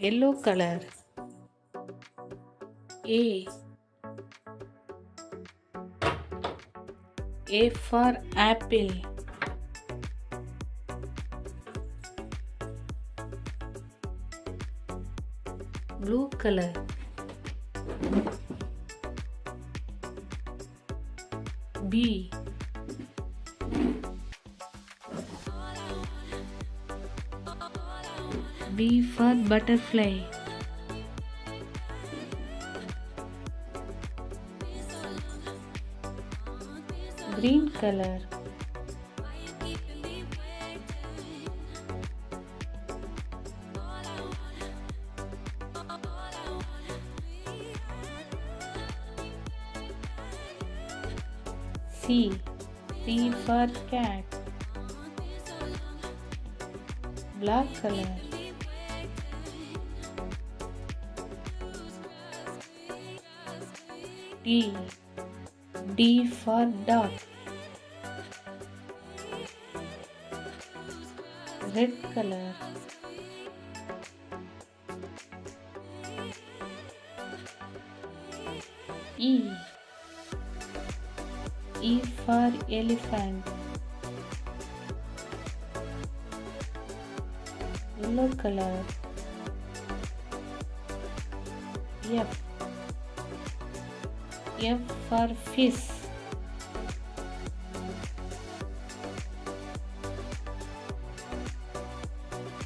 yellow color. A for apple. Blue color. B. B for butterfly. Green color. C. C for cat. Black color. D. D for dog. Red color. E. E for elephant. Yellow color. F. F for fish.